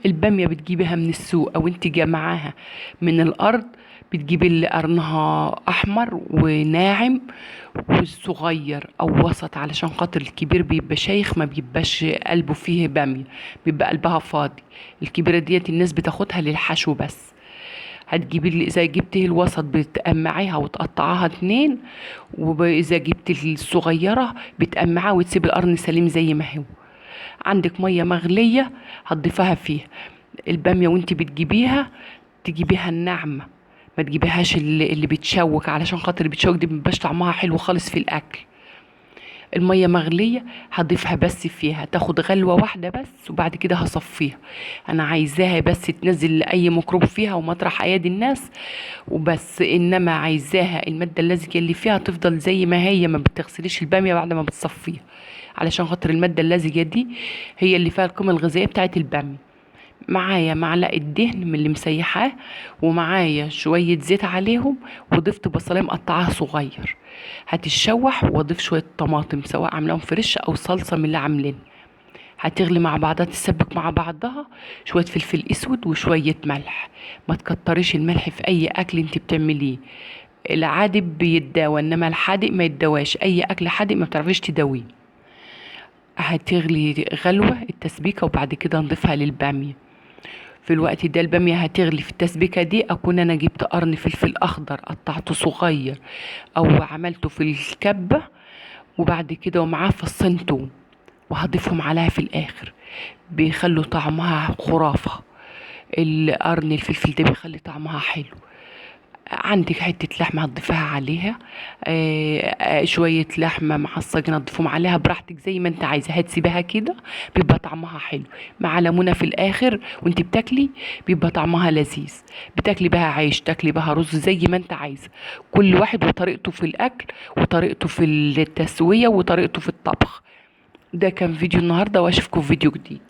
البامية بتجيبيها من السوق او انت جمعاها من الارض. بتجيبي اللي قرنها احمر وناعم والصغير او وسط، علشان خاطر الكبير بيبقى شيخ ما بيبقاش قلبه فيه بامية، بيبقى قلبها فاضي. الكبيرة ديت الناس بتاخدها للحشو بس. هتجيبي اذا جبتي الوسط بتقمعيها وتقطعيها اتنين، واذا جبتي الصغيرة بتقمعيها وتسيبي القرن سليم زي ما هو. عندك مية مغلية هتضيفها فيها البامية وانت بتجيبيها. تجيبيها الناعمة، ما تجيبيهاش اللي بتشوك، علشان خاطر اللي بتشوك دي مبيبقاش طعمها حلو خالص في الاكل. المية مغلية هضيفها بس فيها تاخد غلوة واحدة بس، وبعد كده هصفيها. انا عايزاها بس تنزل اي ميكروب فيها ومطرح ايادي الناس وبس، انما عايزاها المادة اللزجة اللي فيها تفضل زي ما هي. ما بتغسليش البامية بعد ما بتصفيها، علشان خاطر المادة اللزجة دي هي اللي فيها القيمة الغذائية بتاعت البامية. معايا معلقة دهن من اللي مسيحاه، ومعايا شوية زيت عليهم، وضفت بصلاية مقطعاها صغير. هتتشوح، واضيف شوية طماطم سواء عاملاهم فريش او صلصة من اللي عاملين. هتغلي مع بعضها، تتسبك مع بعضها. شوية فلفل اسود وشوية ملح. ما تكتريش الملح في اي اكل انت بتعمليه. العادب بيتداوى، انما الحادق ما يتدواش. اي اكل حادق ما بتعرفيش تداويه. هتغلي غلوة التسبيكة، وبعد كده نضيفها للبامية. في الوقت ده البامية هتغلي. في التسبيكة دي أكون أنا جبت قرن فلفل أخضر قطعته صغير أو عملته في الكبة، وبعد كده ومعاه فصين توم، وهضيفهم عليها في الآخر. بيخلوا طعمها خرافة. القرن الفلفل ده بيخلي طعمها حلو. عندك حتة لحمة هتضيفها عليها. شوية لحمة معصجين هتضيفهم عليها براحتك زي ما انت عايزة. هتسيبها كده بيبقى طعمها حلو، مع ليمونة في الآخر وانت بتاكلي. بيبقى طعمها لذيذ. بتاكلي بها عيش، تاكلي بها رز، زي ما انت عايزة. كل واحد وطريقته في الأكل، وطريقته في التسوية، وطريقته في الطبخ. ده كان فيديو النهاردة، واشوفكم في فيديو جديد.